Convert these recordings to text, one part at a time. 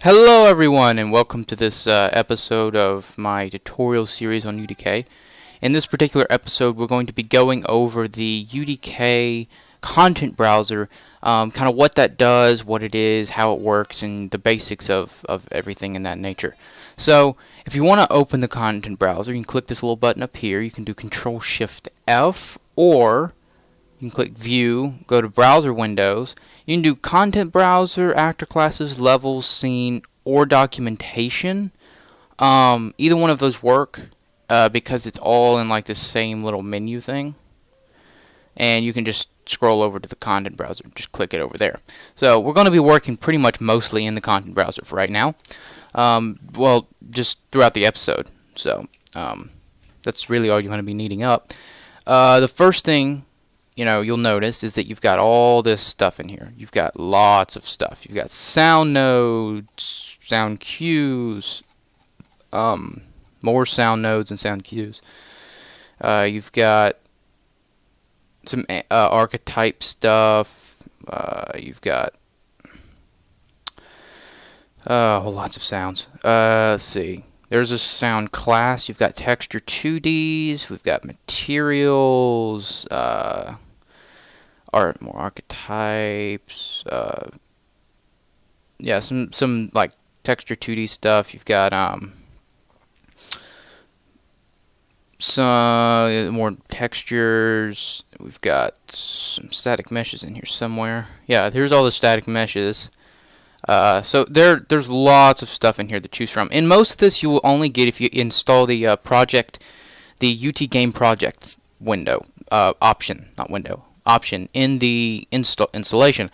Hello everyone, and welcome to this episode of my tutorial series on UDK. In this particular episode, we're going to be going over the UDK content browser, kind of what that does, what it is, how it works, and the basics of everything in that nature. So, if you want to open the content browser, you can click this little button up here. You can do Control-Shift-F, or you can click View, go to Browser Windows. You can do Content Browser, Actor Classes, Levels, Scene, or Documentation. Either one of those work because it's all in like the same little menu thing. And you can just scroll over to the Content Browser. Just click it over there. So we're going to be working pretty much mostly in the Content Browser for right now. Well, just throughout the episode. So that's really all you're going to be needing up. The first thing you'll notice is that you've got all this stuff in here. You've got lots of stuff. You've got sound nodes, sound cues, more sound nodes and sound cues. You've got some archetype stuff. You've got lots of sounds. Let's see. There's a sound class. You've got texture 2Ds. We've got materials. More archetypes. Yeah, some like texture 2D stuff. You've got some more textures. We've got some static meshes in here somewhere. Yeah, here's all the static meshes. So there's lots of stuff in here to choose from. And most of this you will only get if you install the the UT Game Project window option in the installation.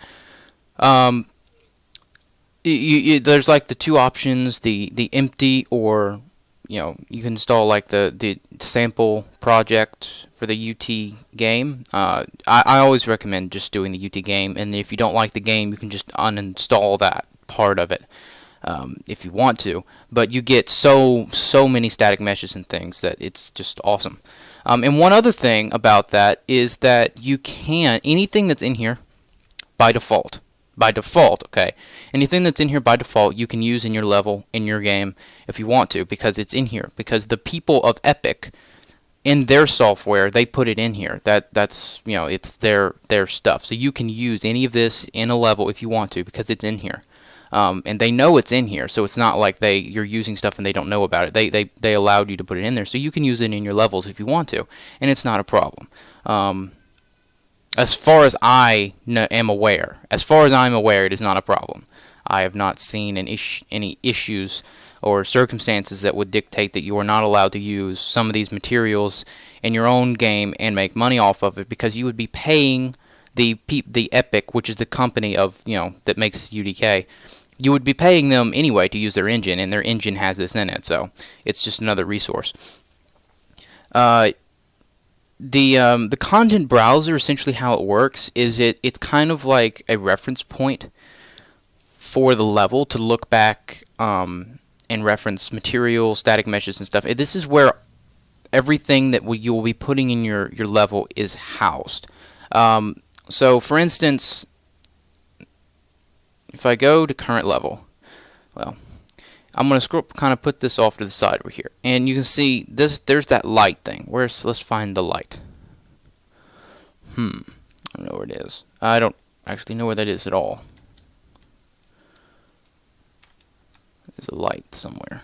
There's like the two options, the empty, or you can install like the sample project for the UT game. I always recommend just doing the UT game, and if you don't like the game, you can just uninstall that part of it if you want to. But you get so many static meshes and things that it's just awesome. And one other thing about that is that you can, anything that's in here by default, okay, anything that's in here by default you can use in your level, in your game, if you want to, because it's in here. Because the people of Epic, in their software, they put it in here. That's it's their stuff. So you can use any of this in a level if you want to, because it's in here. And they know it's in here, so it's not like you're using stuff and they don't know about it. They allowed you to put it in there, so you can use it in your levels if you want to, and it's not a problem. As far as I am aware, it is not a problem. I have not seen any issues or circumstances that would dictate that you are not allowed to use some of these materials in your own game and make money off of it, because you would be paying the Epic, which is the company of that makes UDK. You would be paying them anyway to use their engine, and their engine has this in it, so it's just another resource. The content browser, essentially how it works is it's kind of like a reference point for the level to look back and reference materials, static meshes, and stuff. This is where everything that you will be putting in your level is housed. So, for instance, if I go to current level, well, I'm going to kind of put this off to the side over here, and you can see there's that light thing. Let's find the light. I don't know where it is. I don't actually know where that is at all. There's a light somewhere.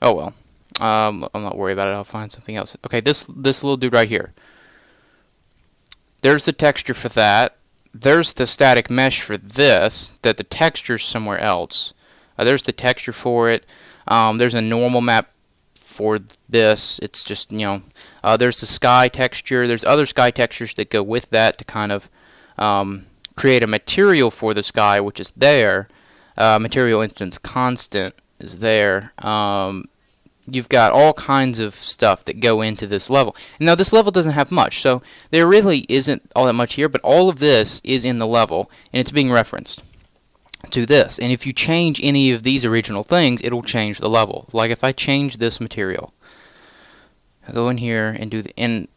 Oh well. I'm not worried about it. I'll find something else. Okay, this little dude right here. There's the texture for that. There's the static mesh for this. That the texture's somewhere else. There's the texture for it. There's a normal map for this. It's just there's the sky texture. There's other sky textures that go with that to kind of create a material for the sky, which is there. Material instance constant is there. you've got all kinds of stuff that go into this level. Now this level doesn't have much, so there really isn't all that much here, but all of this is in the level, and it's being referenced to this. And if you change any of these original things, it'll change the level. Like if I change this material, I go in here and do the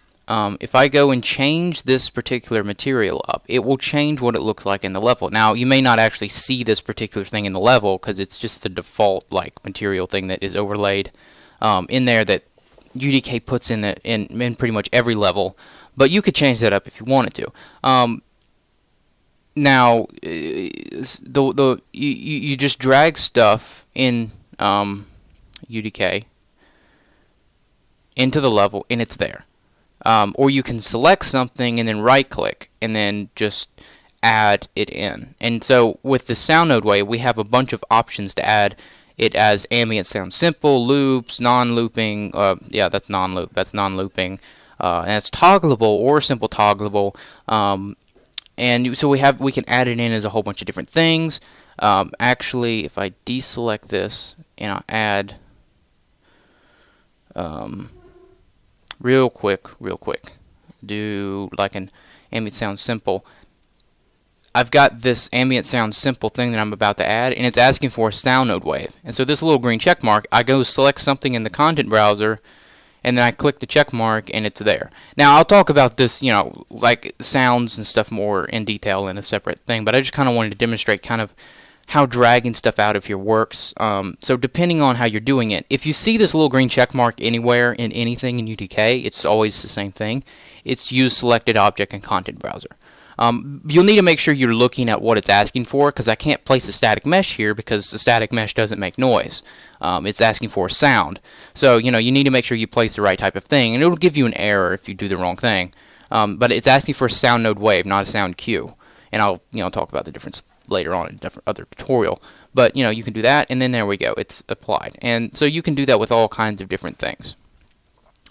if I go and change this particular material up, it will change what it looks like in the level. Now, you may not actually see this particular thing in the level because it's just the default like material thing that is overlaid in there that UDK puts in pretty much every level. But you could change that up if you wanted to. Now, you just drag stuff in UDK into the level, and it's there. Or you can select something and then right-click and then just add it in. And so with the sound node way, we have a bunch of options to add it as ambient sound simple, loops, non-looping. Yeah, that's non-loop. That's non-looping, and it's toggleable or simple toggleable. And so we can add it in as a whole bunch of different things. Actually, if I deselect this and I add real quick, do like an ambient sound simple. I've got this ambient sound simple thing that I'm about to add, and it's asking for a sound node wave. And so this little green check mark, I go select something in the content browser, and then I click the check mark, and it's there. Now I'll talk about this, like sounds and stuff more in detail in a separate thing, but I just kind of wanted to demonstrate kind of how dragging stuff out of here works. So depending on how you're doing it, if you see this little green check mark anywhere in anything in UDK, it's always the same thing. It's use selected object in content browser. You'll need to make sure you're looking at what it's asking for, because I can't place a static mesh here because the static mesh doesn't make noise. It's asking for a sound. So you need to make sure you place the right type of thing, and it'll give you an error if you do the wrong thing. But it's asking for a sound node wave, not a sound cue. And I'll talk about the difference later on in a different other tutorial. But you can do that, and then there we go, it's applied. And so you can do that with all kinds of different things.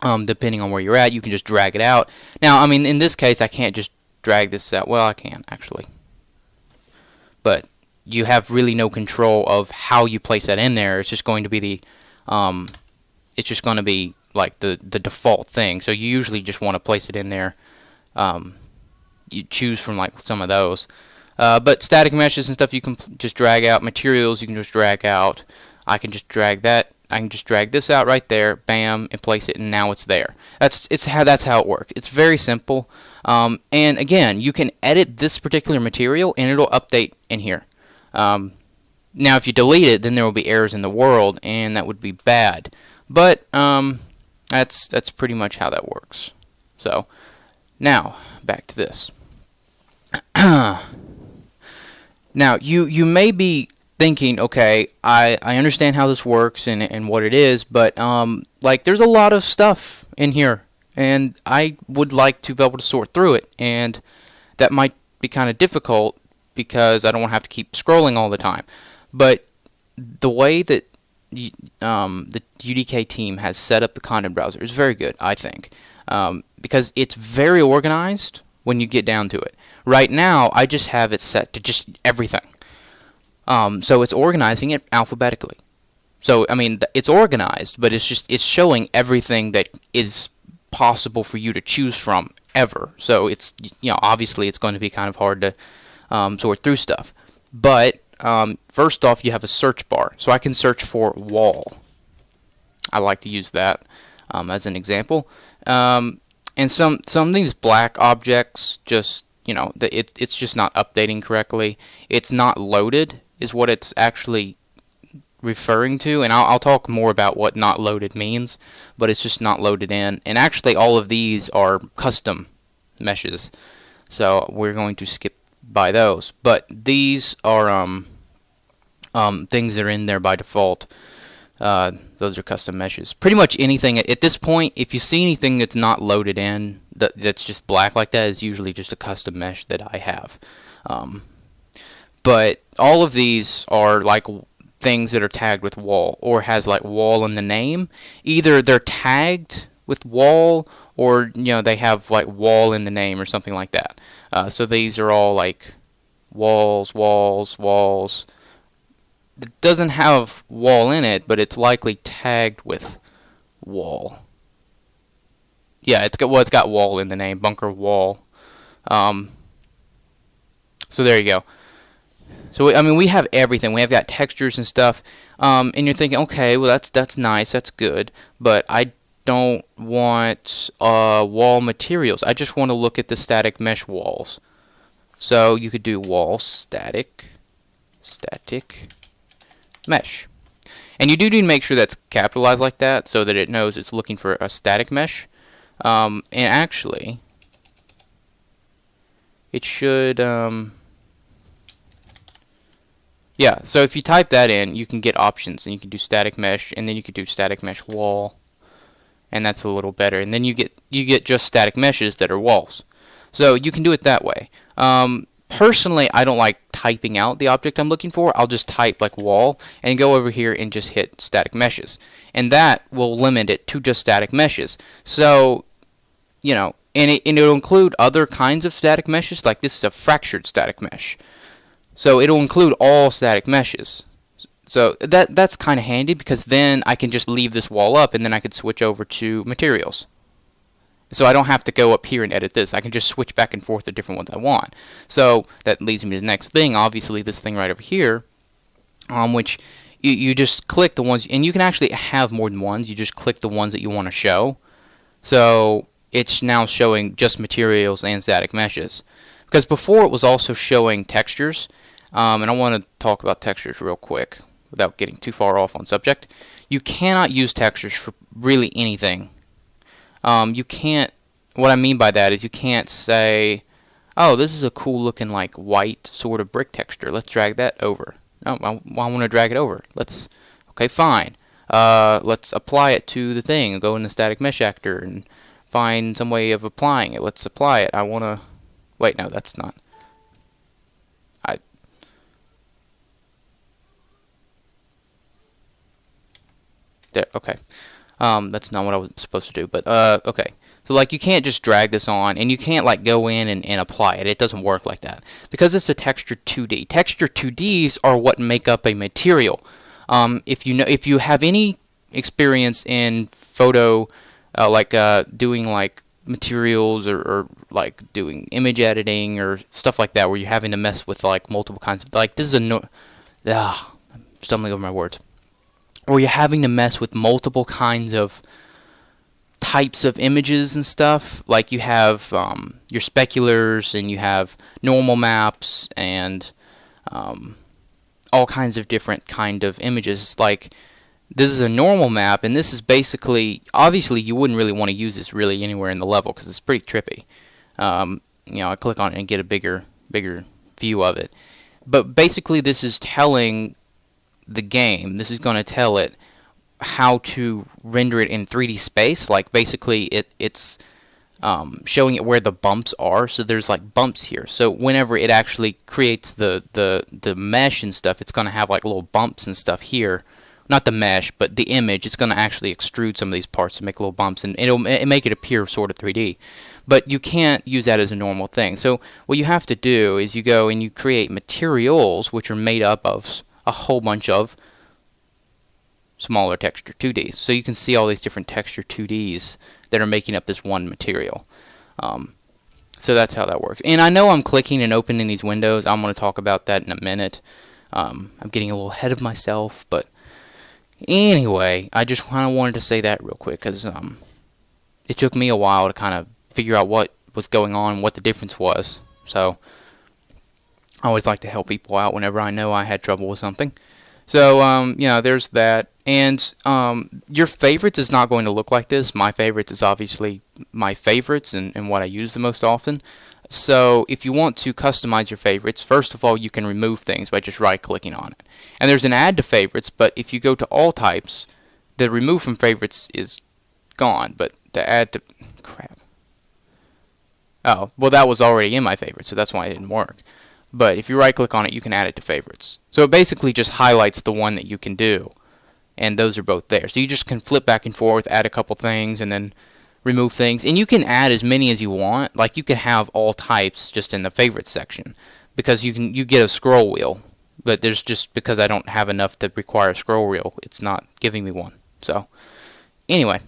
Depending on where you're at, you can just drag it out. Now, I mean, in this case, I can't just drag this out. Well, I can actually, but you have really no control of how you place that in there. It's just going to be like the default thing. So you usually just want to place it in there. You choose from like some of those. But static meshes and stuff you can just drag out. Materials you can just drag out. I can just drag that. I can just drag this out right there, bam, and place it, and now it's there. That's how it works. It's very simple. And again, you can edit this particular material, and it'll update in here. Now, if you delete it, then there will be errors in the world, and that would be bad. But that's pretty much how that works. So now back to this. Now, you may be thinking, okay, I understand how this works and what it is, but like there's a lot of stuff in here, and I would like to be able to sort through it, and that might be kind of difficult because I don't want to have to keep scrolling all the time. But the way that the UDK team has set up the content browser is very good, I think, because it's very organized when you get down to it. Right now, I just have it set to just everything. So it's organizing it alphabetically. So, I mean, it's organized, but it's showing everything that is possible for you to choose from ever. So it's, obviously it's going to be kind of hard to sort through stuff. But first off, you have a search bar. So I can search for wall. I like to use that as an example. And some of these black objects just, it's just not updating correctly. It's not loaded is what it's actually referring to, and I'll talk more about what not loaded means, but it's just not loaded in. And actually all of these are custom meshes, so we're going to skip by those. But these are things that are in there by default. Those are custom meshes. Pretty much anything at this point, if you see anything that's not loaded in, that's just black like that, is usually just a custom mesh that I have. But all of these are like things that are tagged with wall, or has like wall in the name. Either they're tagged with wall, or they have like wall in the name or something like that. So these are all like walls. It doesn't have wall in it, but it's likely tagged with wall. Yeah, it's got wall in the name, bunker wall. So there you go. So I mean, we have everything. We have got textures and stuff. And you're thinking, okay, well that's nice, that's good, but I don't want wall materials. I just want to look at the static mesh walls. So you could do wall static mesh. And you do need to make sure that's capitalized like that so that it knows it's looking for a static mesh. And actually, it should, yeah, so if you type that in, you can get options, and you can do static mesh, and then you can do static mesh wall, and that's a little better. And then you get just static meshes that are walls. So you can do it that way. Personally, I don't like typing out the object I'm looking for. I'll just type like wall and go over here and just hit static meshes. And that will limit it to just static meshes. So, you know, and it'll include other kinds of static meshes, like this is a fractured static mesh. So it'll include all static meshes. So that's kind of handy, because then I can just leave this wall up and then I could switch over to materials. So I don't have to go up here and edit this. I can just switch back and forth the different ones I want. So that leads me to the next thing. Obviously, this thing right over here, which you just click the ones, and you can actually have more than ones. You just click the ones that you want to show. So it's now showing just materials and static meshes. Because before it was also showing textures, and I want to talk about textures real quick without getting too far off on subject. You cannot use textures for really anything. You can't, what I mean by that is you can't say, oh, this is a cool looking like white sort of brick texture. Let's drag that over. No, I want to drag it over. Okay, fine. Let's apply it to the thing. Go in the static mesh actor and find some way of applying it. Let's apply it. I want to, wait, no, that's not. There, okay. That's not what I was supposed to do, but okay. So like you can't just drag this on, and you can't like go in and apply it. It doesn't work like that because it's a texture 2D. Texture 2Ds are what make up a material. If you have any experience in photo, doing like materials or like doing image editing or stuff like that, where you're having to mess with like multiple kinds of, like, this is I'm stumbling over my words. Where you're having to mess with multiple kinds of types of images and stuff. Like you have your speculars, and you have normal maps, and all kinds of different kind of images. Like this is a normal map, and this is basically, obviously you wouldn't really want to use this really anywhere in the level because it's pretty trippy. I click on it and get a bigger view of it. But basically this is telling the game, this is going to tell it how to render it in 3D space. Like basically it's showing it where the bumps are. So there's like bumps here. So whenever it actually creates the mesh and stuff, it's going to have like little bumps and stuff here. Not the mesh, but the image. It's going to actually extrude some of these parts and make little bumps, and it'll make it appear sort of 3D. But you can't use that as a normal thing. So what you have to do is you go and you create materials, which are made up of a whole bunch of smaller texture 2Ds. So you can see all these different texture 2Ds that are making up this one material. So that's how that works. And I know I'm clicking and opening these windows. I'm going to talk about that in a minute. I'm getting a little ahead of myself, but anyway, I just kind of wanted to say that real quick because it took me a while to kind of figure out what was going on, what the difference was. So I always like to help people out whenever I know I had trouble with something. So, there's that. And your favorites is not going to look like this. My favorites is obviously my favorites and what I use the most often. So if you want to customize your favorites, first of all, you can remove things by just right-clicking on it. And there's an add to favorites, but if you go to all types, the remove from favorites is gone. But the add to... crap. Oh, well, that was already in my favorites, so that's why it didn't work. But if you right-click on it, you can add it to favorites. So it basically just highlights the one that you can do. And those are both there. So you just can flip back and forth, add a couple things, and then remove things. And you can add as many as you want. Like you can have all types just in the favorites section. Because you get a scroll wheel. But there's just, because I don't have enough to require a scroll wheel, it's not giving me one. So, anyway.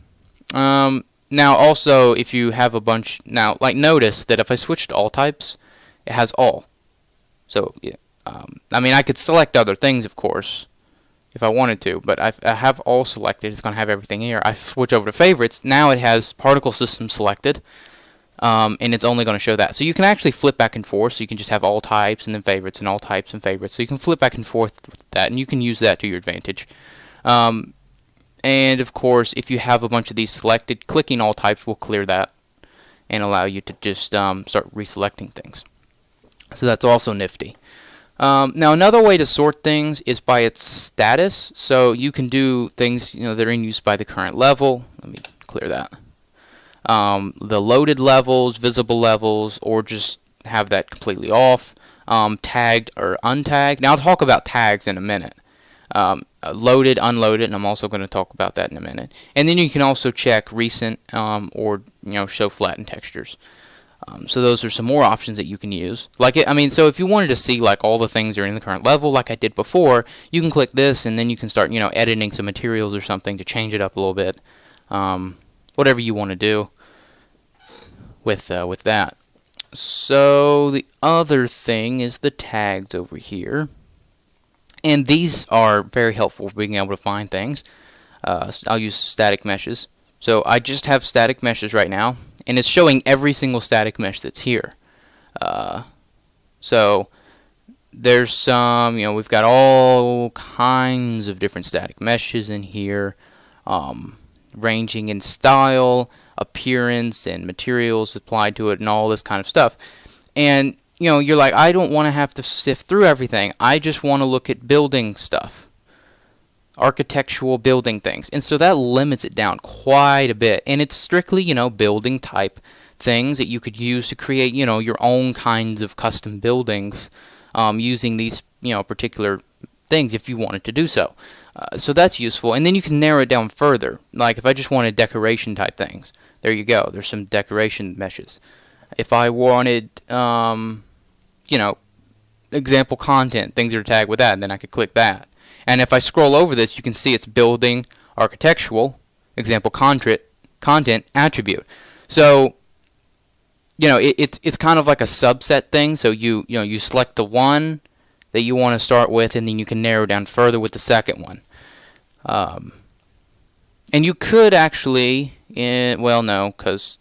Now also, if you have a bunch, now like notice that if I switch to all types, it has all. So yeah, I mean I could select other things, of course, if I wanted to, but I have all selected. It's going to have everything here. I switch over to favorites. Now it has particle system selected, and it's only going to show that. So you can actually flip back and forth. So you can just have all types and then favorites and all types and favorites. So you can flip back and forth with that, and you can use that to your advantage. And of course, if you have a bunch of these selected, clicking all types will clear that and allow you to just start reselecting things. So that's also nifty. Now another way to sort things is by its status. So you can do things that are in use by the current level. Let me clear that. The loaded levels, visible levels, or just have that completely off. Tagged or untagged. Now I'll talk about tags in a minute. Loaded, unloaded, and I'm also going to talk about that in a minute. And then you can also check recent or show flattened textures. So those are some more options that you can use. So if you wanted to see like all the things that are in the current level, like I did before, you can click this, and then you can start editing some materials or something to change it up a little bit. Whatever you want to do with that. So the other thing is the tags over here. And these are very helpful for being able to find things. I'll use static meshes. So I just have static meshes right now, and it's showing every single static mesh that's here. So there's some, we've got all kinds of different static meshes in here, ranging in style, appearance, and materials applied to it, and all this kind of stuff. And you're like, I don't want to have to sift through everything. I just want to look at building stuff, architectural building things. And so that limits it down quite a bit. And it's strictly, building type things that you could use to create, your own kinds of custom buildings using these, particular things if you wanted to do so. So that's useful. And then you can narrow it down further. Like if I just wanted decoration type things, there you go. There's some decoration meshes. If I wanted, example content, things that are tagged with that, and then I could click that. And if I scroll over this, you can see it's building, architectural, example content, attribute. So, it's kind of like a subset thing. So you select the one that you want to start with, and then you can narrow down further with the second one. And you could actually, no, because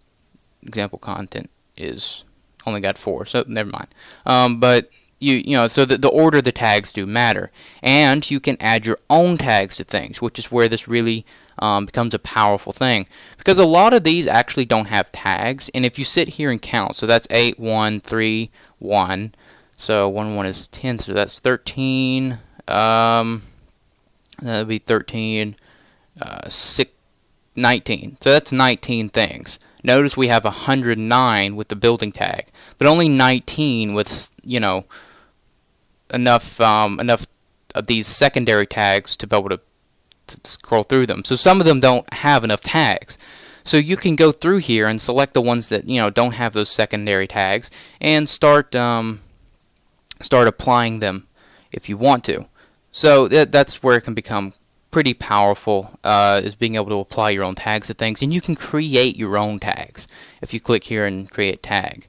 example content is only got 4, so never mind. But so the order the tags do matter, and you can add your own tags to things, which is where this really becomes a powerful thing, because a lot of these actually don't have tags. And if you sit here and count, so that's 8, 1, 3, 1. So 1, 1 is 10, so that's 13. That would be 13. 6, 19. So that's 19 things. Notice we have 109 with the building tag, but only 19 with enough of these secondary tags to be able to scroll through them. So some of them don't have enough tags. So you can go through here and select the ones that don't have those secondary tags and start applying them if you want to. So that's where it can become pretty powerful, is being able to apply your own tags to things. And you can create your own tags. If you click here and create tag,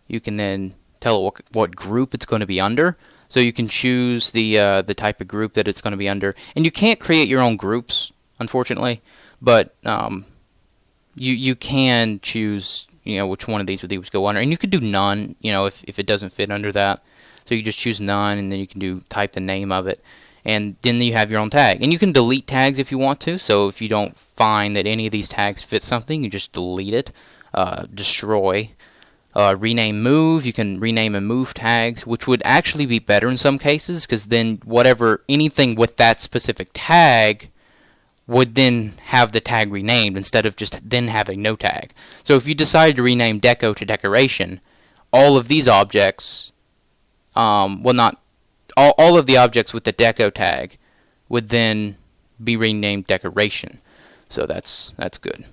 you can then tell it what group it's going to be under. So you can choose the type of group that it's going to be under. And you can't create your own groups, unfortunately, but you can choose which one of these would go under. And you could do none, if it doesn't fit under that. So you just choose none, and then you can type the name of it. And then you have your own tag. And you can delete tags if you want to. So if you don't find that any of these tags fit something, you just delete it. Destroy. Rename, move. You can rename and move tags, which would actually be better in some cases, because then anything with that specific tag would then have the tag renamed instead of just then having no tag. So if you decided to rename deco to decoration, all of these objects, all of the objects with the deco tag would then be renamed decoration. So that's good.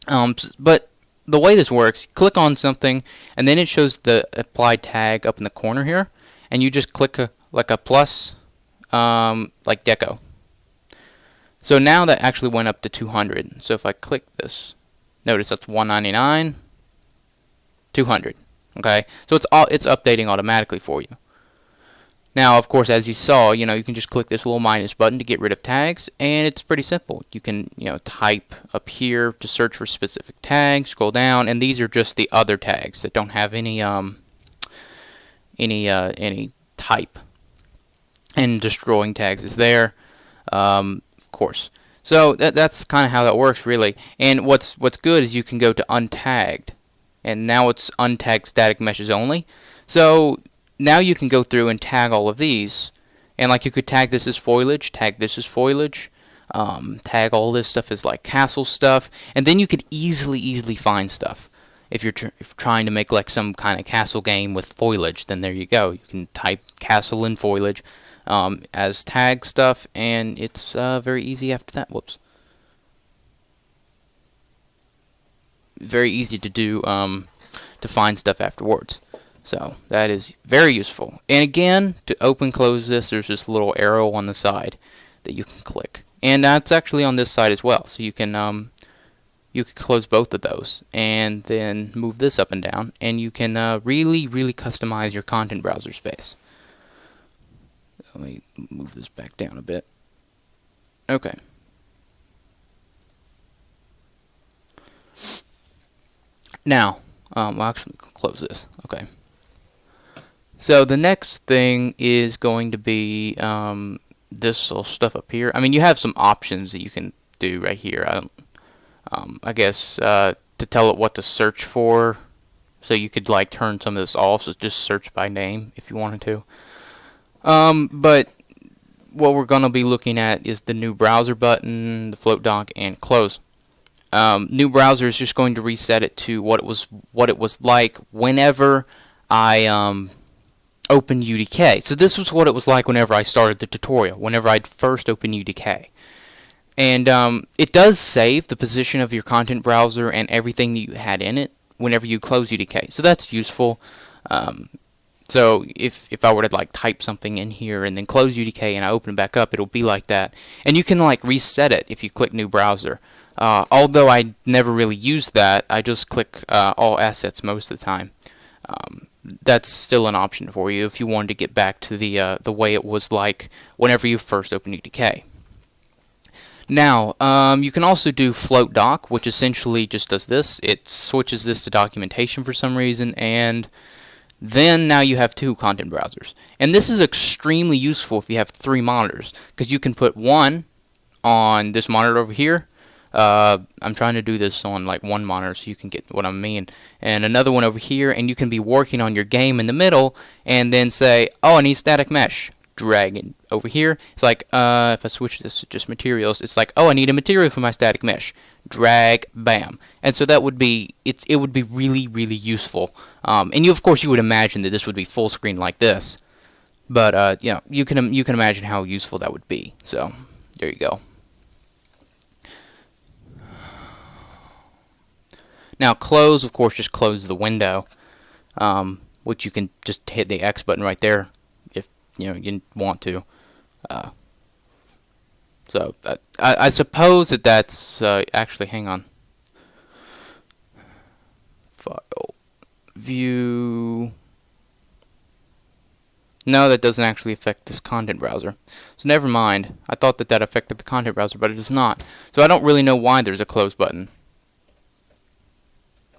But the way this works, click on something, and then it shows the applied tag up in the corner here, and you just click a plus, like deco. So now that actually went up to 200. So if I click this, notice that's 199, 200. Okay, so it's updating automatically for you. Now, of course, as you saw, you can just click this little minus button to get rid of tags, and it's pretty simple. You can, type up here to search for specific tags, scroll down, and these are just the other tags that don't have any type. And destroying tags is there, of course. So that's kind of how that works, really. And what's good is you can go to untagged, and now it's untagged static meshes only. So now you can go through and tag all of these, and like you could tag this as foliage, tag this as foliage, tag all this stuff as like castle stuff, and then you could easily find stuff. If you're trying to make like some kind of castle game with foliage, then there you go. You can type castle and foliage as tag stuff, and it's very easy after that. Whoops. Very easy to do to find stuff afterwards. So that is very useful. And again, to open close this, there's this little arrow on the side that you can click, and that's actually on this side as well. So you can close both of those, and then move this up and down, and you can really customize your content browser space. Let me move this back down a bit. Okay. Now, I'll actually close this. Okay. So the next thing is going to be this little stuff up here. I mean, you have some options that you can do right here. I guess to tell it what to search for. So you could like turn some of this off, so just search by name if you wanted to. But what we're going to be looking at is the new browser button, the float dock, and close. New browser is just going to reset it to what it was like whenever I opened UDK. So this was what it was like whenever I started the tutorial, whenever I'd first opened UDK. And it does save the position of your content browser and everything that you had in it whenever you close UDK. So that's useful. So if I were to like type something in here and then close UDK and I open it back up, it'll be like that. And you can like reset it if you click new browser. Although I never really use that, I just click all assets most of the time. That's still an option for you if you wanted to get back to the way it was like whenever you first opened UDK. Now, you can also do float dock, which essentially just does this. It switches this to documentation for some reason, and then now you have two content browsers. And this is extremely useful if you have 3 monitors, because you can put one on this monitor over here. I'm trying to do this on like one monitor so you can get what I mean, and another one over here, and you can be working on your game in the middle and then say, oh, I need static mesh, drag it over here. It's like if I switch this to just materials, it's like, oh, I need a material for my static mesh, drag, bam. And so that would be it would be really useful, and of course you would imagine that this would be full screen like this, but you can imagine how useful that would be. So there you go. Now close, of course, just close the window, which you can just hit the X button right there if you want to. So I suppose that's actually, hang on. File, view. No, that doesn't actually affect this content browser. So never mind. I thought that affected the content browser, but it does not. So I don't really know why there's a close button.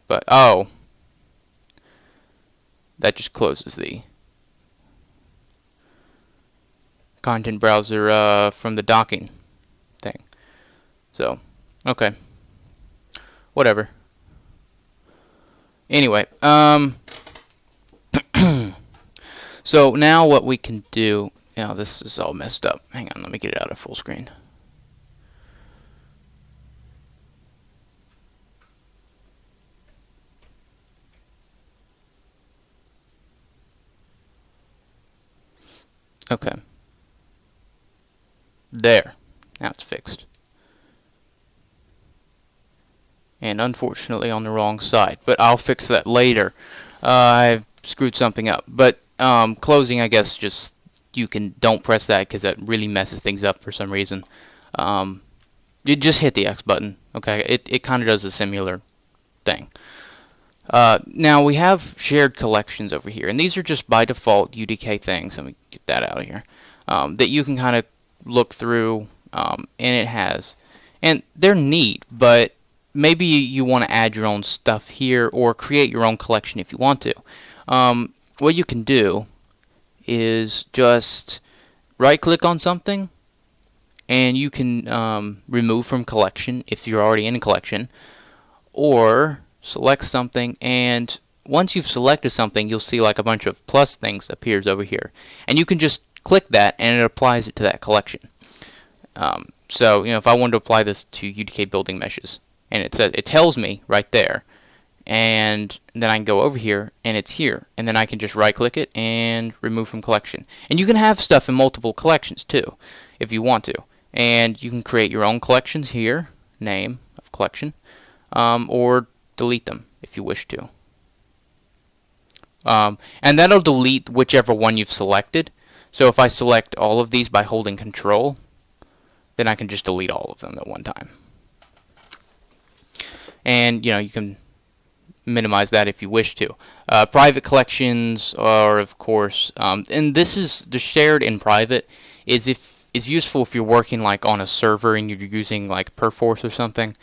But, oh, that just closes the content browser from the docking thing. So, okay. Whatever. Anyway, so now what we can do, this is all messed up. Hang on, let me get it out of full screen. Okay. There. Now it's fixed. And unfortunately on the wrong side. But I'll fix that later. I screwed something up. But closing, I guess, just don't press that because that really messes things up for some reason. You just hit the X button. Okay, it kind of does a similar thing. Now we have shared collections over here, and these are just by default UDK things. Let me get that out of here. That you can kind of look through, and it has, and they're neat. But maybe you want to add your own stuff here, or create your own collection if you want to. What you can do is just right-click on something, and you can remove from collection if you're already in a collection, or select something, and once you've selected something, you'll see like a bunch of plus things appears over here, and you can just click that and it applies it to that collection. So if I wanted to apply this to UDK building meshes, and it tells me right there, and then I can go over here and it's here, and then I can just right click it and remove from collection. And you can have stuff in multiple collections too if you want to, and you can create your own collections here, name of collection, or delete them if you wish to. And that'll delete whichever one you've selected. So if I select all of these by holding Control, then I can just delete all of them at one time. And you can minimize that if you wish to. Private collections are, of course, and this is the shared and private is useful if you're working like on a server and you're using like Perforce or something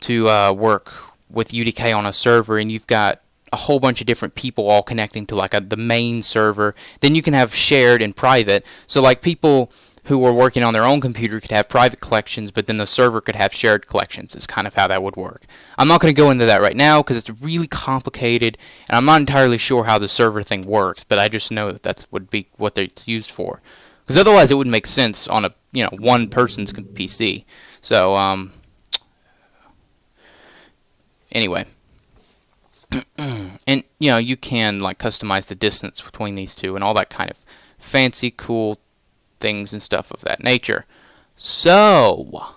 to work with UDK on a server, and you've got a whole bunch of different people all connecting to like the main server. Then you can have shared and private. So like people who are working on their own computer could have private collections, but then the server could have shared collections. Is kind of how that would work. I'm not going to go into that right now because it's really complicated, and I'm not entirely sure how the server thing works. But I just know that would be what it's used for. Because otherwise, it wouldn't make sense on a one person's PC. So anyway, and you can like customize the distance between these two and all that kind of fancy, cool things and stuff of that nature. So,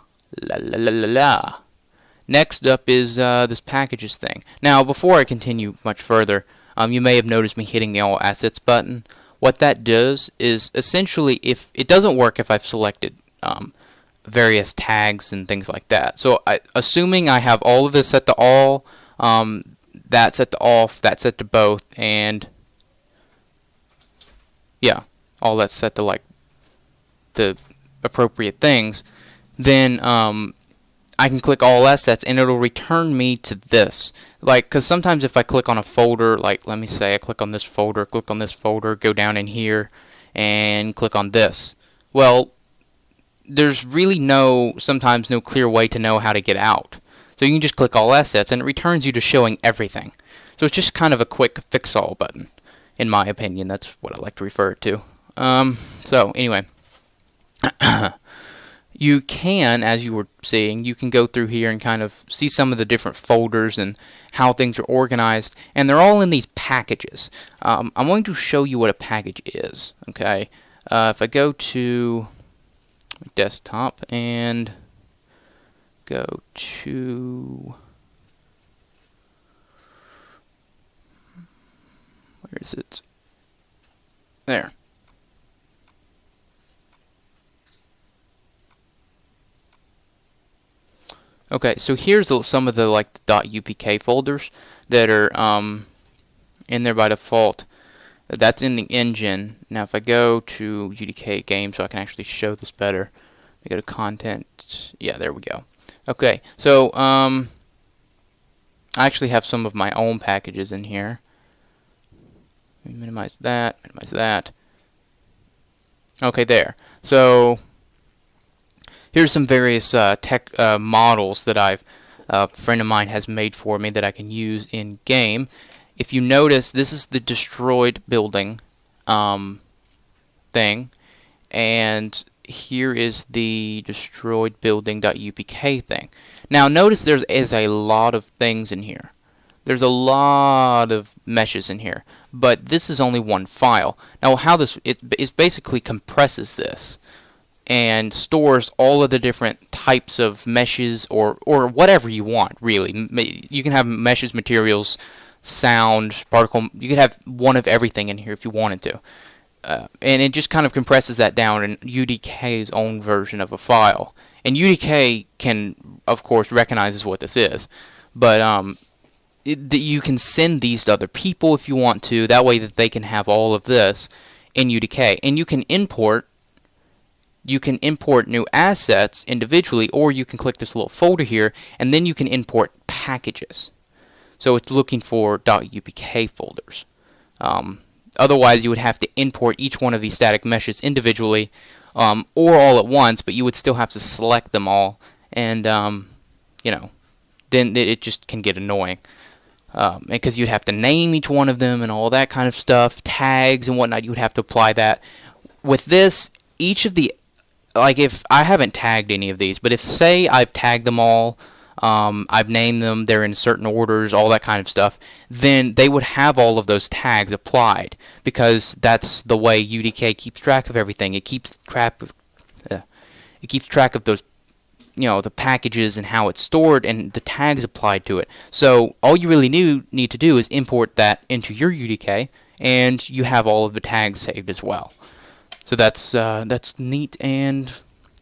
next up is this packages thing. Now, before I continue much further, you may have noticed me hitting the All Assets button. What that does is essentially, if it doesn't work if I've selected various tags and things like that. So, assuming I have all of this set to all, that set to off, that set to both, and yeah, all that's set to like the appropriate things, then I can click all assets and it'll return me to this. Like, because sometimes if I click on a folder, like let me say I click on this folder, go down in here and click on this. Well, there's really sometimes no clear way to know how to get out. So you can just click all assets and it returns you to showing everything. So it's just kind of a quick fix-all button, in my opinion. That's what I like to refer it to. So anyway, you can, as you were seeing, you can go through here and kind of see some of the different folders and how things are organized, and they're all in these packages. I'm going to show you what a package is. Okay, if I go to desktop and go to, where is it? There. Okay, so here's some of the like .upk folders that are in there by default. That's in the engine. Now if I go to UDK game so I can actually show this better, I go to content. Yeah, there we go. Okay, so I actually have some of my own packages in here. Let me minimize that, minimize that. Okay, there. So here's some various tech models that a friend of mine has made for me that I can use in game. If you notice, this is the destroyed building thing, and here is the destroyed building.upk thing. Now notice there is a lot of things in here. There's a lot of meshes in here, but this is only one file. Now how it basically compresses this and stores all of the different types of meshes or whatever you want, really. You can have meshes, materials, sound, particle. You could have one of everything in here if you wanted to. And it just kind of compresses that down in UDK's own version of a file. And UDK can, of course, recognizes what this is, but you can send these to other people if you want to. That way that they can have all of this in UDK, and you can import new assets individually, or you can click this little folder here, and then you can import packages. So it's looking for .upk folders. Otherwise, you would have to import each one of these static meshes individually, or all at once, but you would still have to select them all, and then it just can get annoying. Because you'd have to name each one of them and all that kind of stuff, tags and whatnot, you would have to apply that. With this, each of the, like if I haven't tagged any of these, but if say I've tagged them all, I've named them, they're in certain orders, all that kind of stuff, then they would have all of those tags applied, because that's the way UDK keeps track of everything. It keeps track of those, the packages and how it's stored and the tags applied to it. So all you really need to do is import that into your UDK, and you have all of the tags saved as well. So that's neat and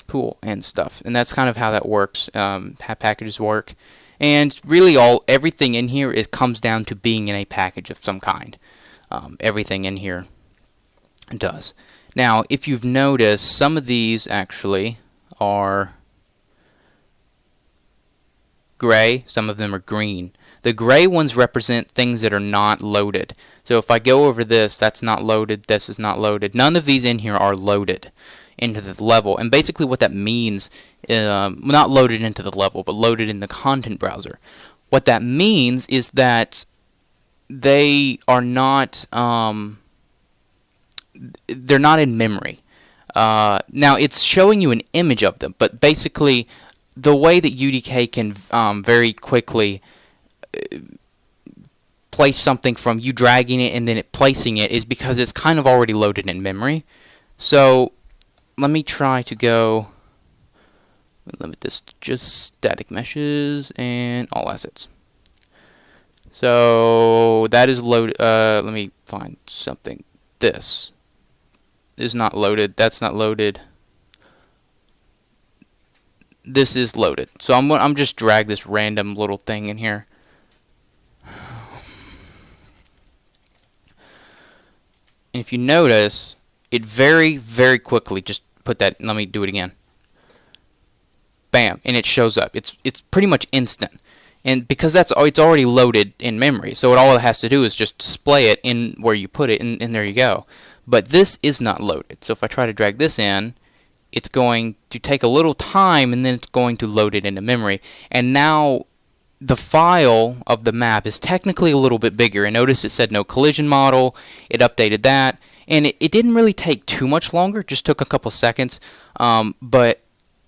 cool and stuff, and that's kind of how that works, how packages work. And really everything in here comes down to being in a package of some kind. Everything in here does. Now, if you've noticed, some of these actually are gray, some of them are green. The gray ones represent things that are not loaded. So if I go over this, that's not loaded, this is not loaded. None of these in here are loaded into the level. And basically what that means, not loaded into the level, but loaded in the content browser. What that means is that they are not, they're not in memory. Now it's showing you an image of them, but basically the way that UDK can very quickly place something from you dragging it and then placing it is because it's kind of already loaded in memory. So let me try to go, limit this to just static meshes and all assets. So that is loaded. Let me find something. This is not loaded. That's not loaded. This is loaded. So I'm just drag this random little thing in here. And if you notice, it very, very quickly just put that. Let me do it again. Bam, and it shows up. It's pretty much instant. And because it's already loaded in memory, so all it has to do is just display it in where you put it, and there you go. But this is not loaded. So if I try to drag this in, it's going to take a little time, and then it's going to load it into memory. And now the file of the map is technically a little bit bigger. And notice it said no collision model. It updated that. And it didn't really take too much longer. It just took a couple seconds. But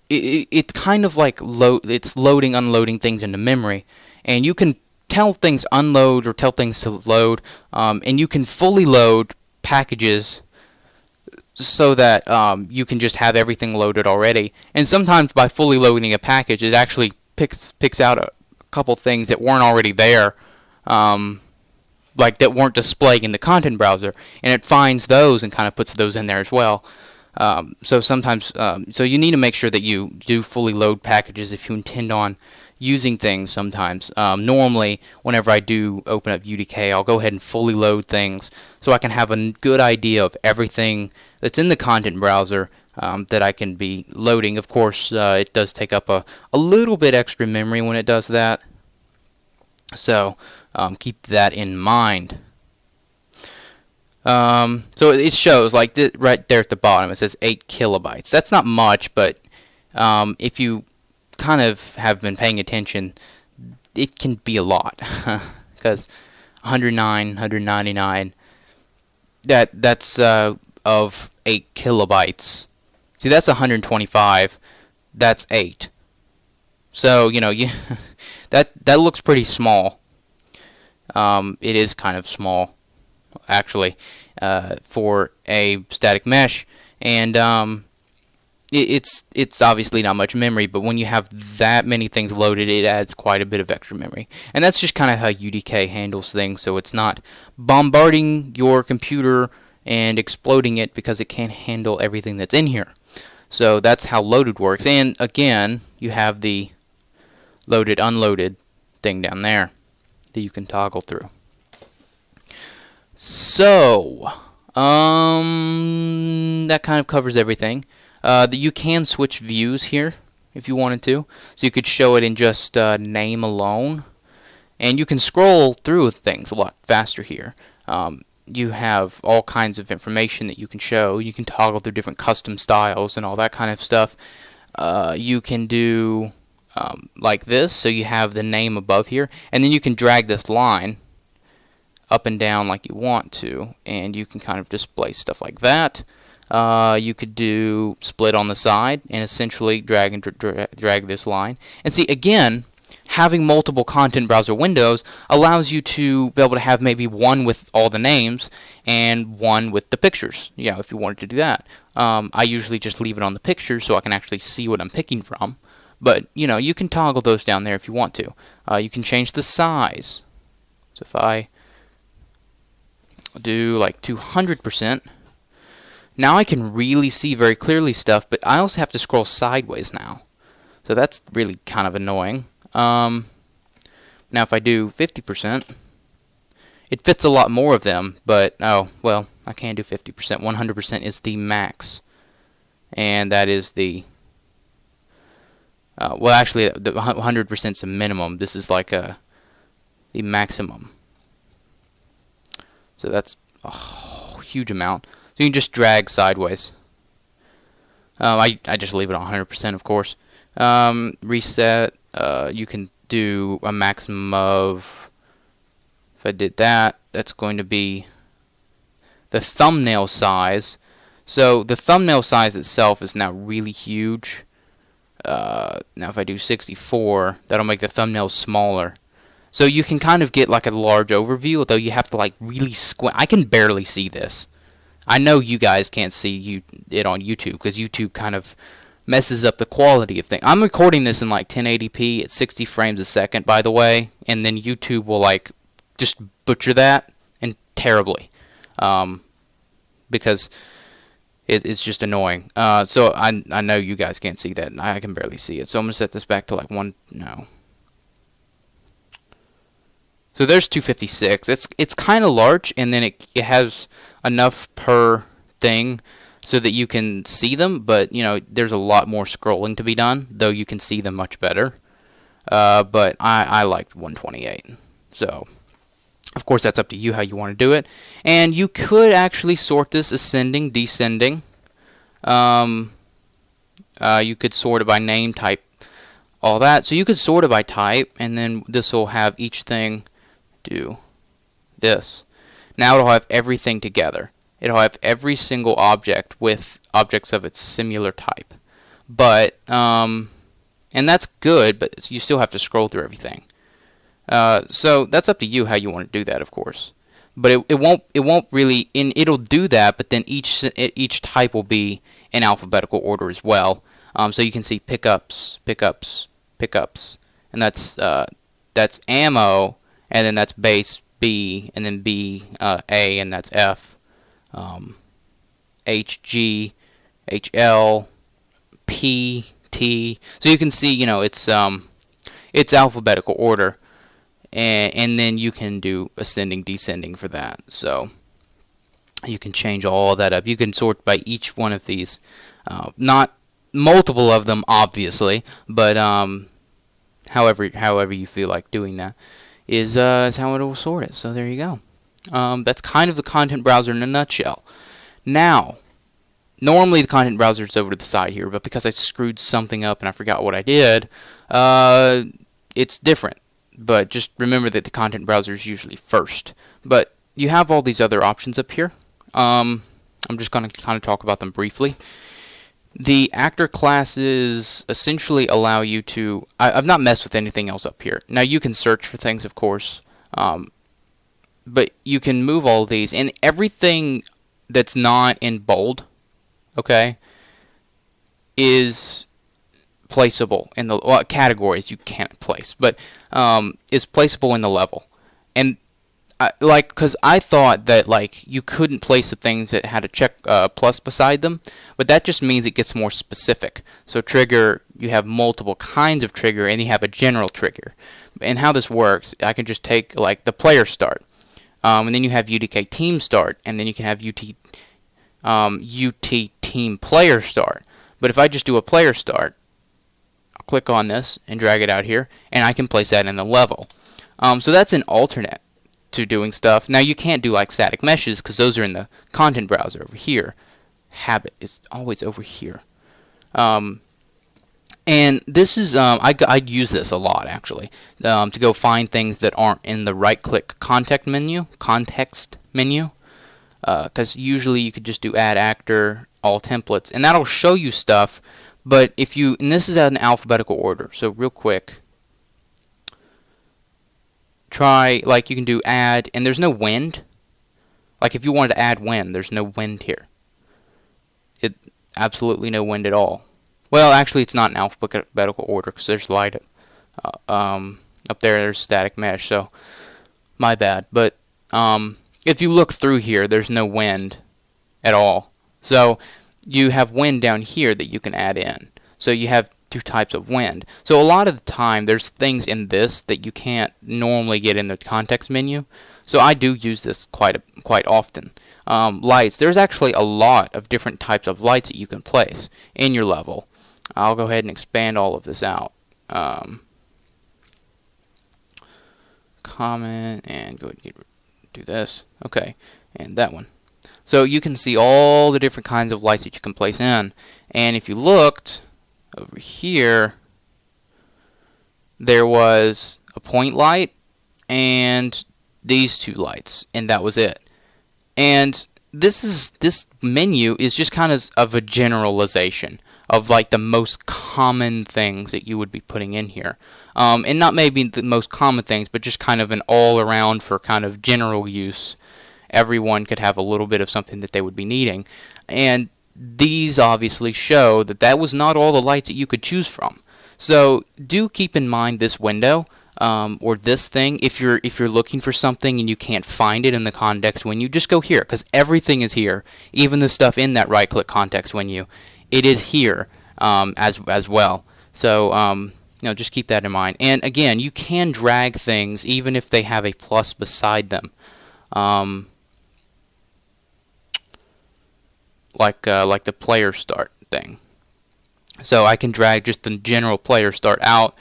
it's kind of like it's loading, unloading things into memory. And you can tell things unload or tell things to load. And you can fully load packages so that you can just have everything loaded already. And sometimes by fully loading a package, it actually picks out a couple things that weren't already there, like that weren't displayed in the content browser, and it finds those and kind of puts those in there as well. So sometimes, so you need to make sure that you do fully load packages if you intend on using things sometimes. Normally, whenever I do open up UDK, I'll go ahead and fully load things so I can have a good idea of everything that's in the content browser that I can be loading. Of course, it does take up a little bit extra memory when it does that. So keep that in mind. So it shows like right there at the bottom. It says 8 kilobytes. That's not much, but if you kind of have been paying attention, it can be a lot. Because 109, 199, that's of 8 kilobytes. See, that's 125. That's 8. So that looks pretty small. It is kind of small, actually, for a static mesh, and it's obviously not much memory. But when you have that many things loaded, it adds quite a bit of extra memory, and that's just kind of how UDK handles things. So it's not bombarding your computer and exploding it because it can't handle everything that's in here. So that's how loaded works. And again, you have the loaded unloaded thing down there that you can toggle through. So that kind of covers everything. You can switch views here if you wanted to. So you could show it in just name alone. And you can scroll through things a lot faster here. You have all kinds of information that you can show. You can toggle through different custom styles and all that kind of stuff. You can do like this, so you have the name above here. And then you can drag this line up and down like you want to, and you can kind of display stuff like that. You could do split on the side and essentially drag and drag this line. And see, again, having multiple content browser windows allows you to be able to have maybe one with all the names and one with the pictures, if you wanted to do that. I usually just leave it on the pictures so I can actually see what I'm picking from. But, you can toggle those down there if you want to. You can change the size. So if I do like 200%, now I can really see very clearly stuff, but I also have to scroll sideways now. So that's really kind of annoying. Now if I do 50%, it fits a lot more of them, but oh well, I can't do 50%. 100% is the max, and that is the well, actually the 100% is the minimum. This is like the maximum. So that's a huge amount. So you can just drag sideways. I just leave it on 100%, of course. Reset. You can do a maximum of, if I did that, that's going to be the thumbnail size. So the thumbnail size itself is now really huge. Now if I do 64, that'll make the thumbnail smaller. So you can kind of get like a large overview, although you have to like really squint. I can barely see this. I know you guys can't see it on YouTube because YouTube kind of messes up the quality of things. I'm recording this in like 1080p at 60 frames a second, by the way, and then YouTube will like just butcher that and terribly, because it's just annoying. So I know you guys can't see that, and I can barely see it. So I'm gonna set this back to like no. So there's 256. It's kind of large, and then it has enough per thing so that you can see them, but there's a lot more scrolling to be done, though you can see them much better. But I liked 128. So of course that's up to you how you want to do it. And you could actually sort this ascending, descending. You could sort it by name, type, all that. So you could sort it by type, and then this will have each thing do this. Now it'll have everything together. It'll have every single object with objects of its similar type. But and that's good, but you still have to scroll through everything. So that's up to you how you want to do that, of course. But it won't really, it'll do that, but then each type will be in alphabetical order as well. So you can see pickups, pickups, pickups, and that's ammo, and then that's base B, and then B, A, and that's F. H, G, H, L, P, T. So you can see, it's alphabetical order, and then you can do ascending, descending for that. So you can change all that up. You can sort by each one of these, not multiple of them, obviously, but however you feel like doing that is how it will sort it. So there you go. That's kind of the content browser in a nutshell. Now, normally the content browser is over to the side here, but because I screwed something up and I forgot what I did, it's different. But just remember that the content browser is usually first. But you have all these other options up here. I'm just going to kind of talk about them briefly. The actor classes essentially allow you to... I've not messed with anything else up here. Now you can search for things, of course, but you can move all these, and everything that's not in bold, okay, is placeable in the categories you can't place, but is placeable in the level. And because I thought that like you couldn't place the things that had a check plus beside them, but that just means it gets more specific. So trigger, you have multiple kinds of trigger, and you have a general trigger. And how this works, I can just take like the player start, and then you have UDK team start, and then you can have UT team player start. But if I just do a player start, I'll click on this and drag it out here, and I can place that in the level. So that's an alternate to doing stuff. Now you can't do like static meshes because those are in the content browser over here. Habit is always over here. And this is, I'd use this a lot actually, to go find things that aren't in the right-click context menu, because usually you could just do add actor, all templates, and that'll show you stuff. But if you, and this is in alphabetical order, so real quick, try, like you can do add, and there's no wind. Like if you wanted to add wind, there's no wind here. Absolutely no wind at all. Well, actually, it's not in alphabetical order because there's light up there. There's static mesh, so my bad. But if you look through here, there's no wind at all. So you have wind down here that you can add in. So you have two types of wind. So a lot of the time, there's things in this that you can't normally get in the context menu. So I do use this quite often. Lights. There's actually a lot of different types of lights that you can place in your level. I'll go ahead and expand all of this out. Comment and go ahead and do this. Okay, and that one. So you can see all the different kinds of lights that you can place in. And if you looked over here, there was a point light and these two lights, and that was it. And this menu is just kind of a generalization of like the most common things that you would be putting in here. And not maybe the most common things, but just kind of an all-around for kind of general use. Everyone could have a little bit of something that they would be needing. And these obviously show that that was not all the lights that you could choose from. So do keep in mind this window, or this thing. If you're looking for something and you can't find it in the context menu, just go here, because everything is here. Even the stuff in that right-click context menu, it is here as well. So just keep that in mind. And again, you can drag things even if they have a plus beside them, like the player start thing. So I can drag just the general player start out,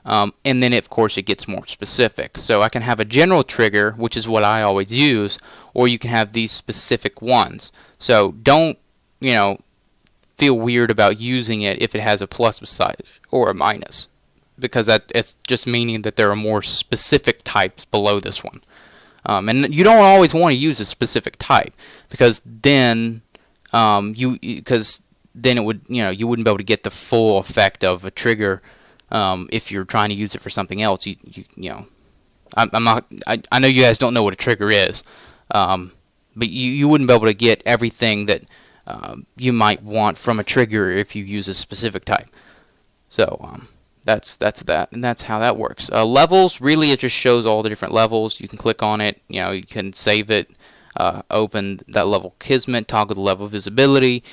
and then of course it gets more specific. So I can have a general trigger, which is what I always use, or you can have these specific ones. So don't feel weird about using it if it has a plus beside it or a minus, because it's just meaning that there are more specific types below this one. And you don't always want to use a specific type, because then then it would you wouldn't be able to get the full effect of a trigger if you're trying to use it for something else. I know you guys don't know what a trigger is, but you wouldn't be able to get everything that you might want from a trigger if you use a specific type. So that's that, and that's how that works. Levels, really, it just shows all the different levels. You can click on it. You can save it, open that level Kismet, toggle the level visibility.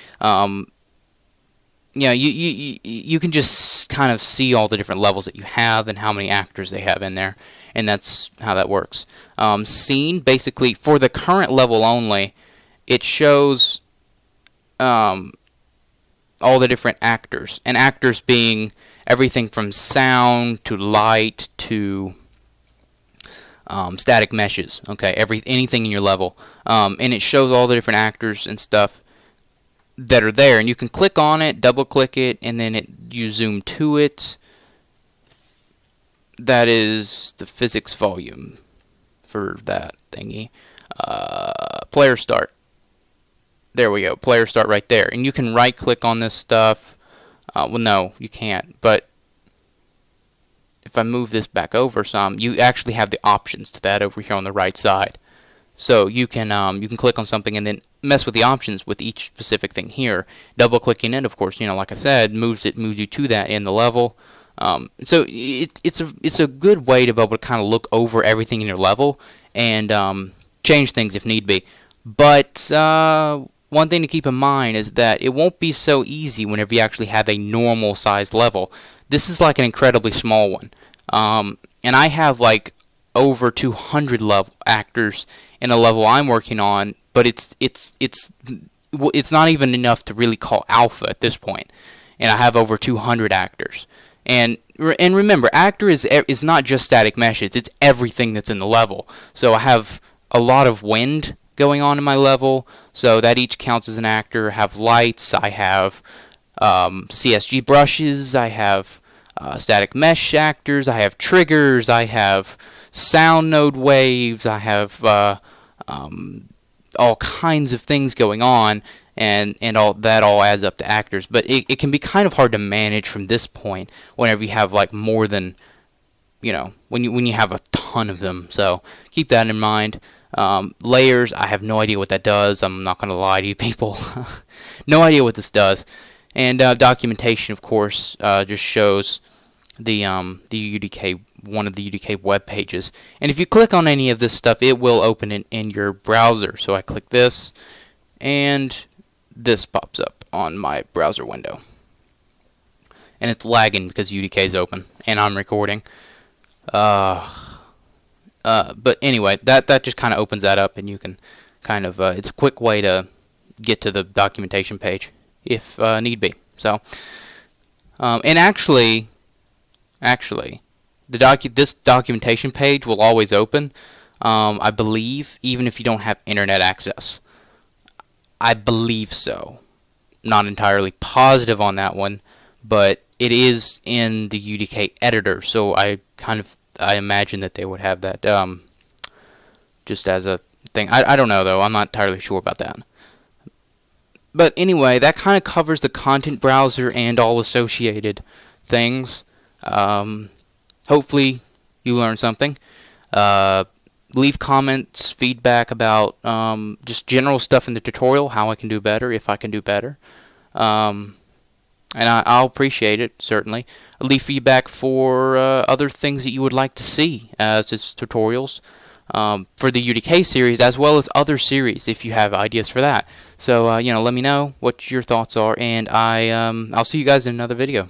You can just kind of see all the different levels that you have and how many actors they have in there, and that's how that works. Scene, basically, for the current level only, it shows all the different actors, and actors being everything from sound to light to static meshes. Okay, anything in your level, and it shows all the different actors and stuff that are there, and you can click on it, double click it, and then you zoom to it. That is the physics volume for that thingy. Player start. There we go, player start right there. And you can right click on this stuff. Well, no, you can't, but if I move this back over some, you actually have the options to that over here on the right side. So you can click on something and then mess with the options with each specific thing here. Double clicking it, of course, like I said, moves you to that in the level. So it's a good way to be able to kind of look over everything in your level and change things if need be. But one thing to keep in mind is that it won't be so easy whenever you actually have a normal sized level. This is like an incredibly small one. And I have like over 200 level actors in a level I'm working on, but it's not even enough to really call alpha at this point. And I have over 200 actors. And remember, actor is not just static meshes, it's everything that's in the level. So I have a lot of wind going on in my level, so that each counts as an actor. I have lights, I have CSG brushes, I have static mesh actors, I have triggers, I have sound node waves, I have all kinds of things going on, and all that all adds up to actors. But it can be kind of hard to manage from this point whenever you have like more than, when you have a ton of them. So keep that in mind. Layers, I have no idea what that does. I'm not going to lie to you people. No idea what this does. And documentation, of course, just shows the UDK, one of the UDK web pages. And if you click on any of this stuff, it will open it in your browser. So I click this, and this pops up on my browser window. And it's lagging because UDK is open, and I'm recording. But anyway, that just kind of opens that up, and you can kind of, it's a quick way to get to the documentation page if need be. So, and actually, this documentation page will always open, I believe, even if you don't have internet access. I believe so. Not entirely positive on that one, but it is in the UDK editor, so I imagine that they would have that just as a thing. I don't know, though. I'm not entirely sure about that. But anyway, that kind of covers the content browser and all associated things. Hopefully you learned something. Leave comments, feedback about just general stuff in the tutorial, how I can do better, if I can do better. And I'll appreciate it, certainly. Leave feedback for other things that you would like to see as tutorials for the UDK series, as well as other series, if you have ideas for that. So, let me know what your thoughts are, and I'll see you guys in another video.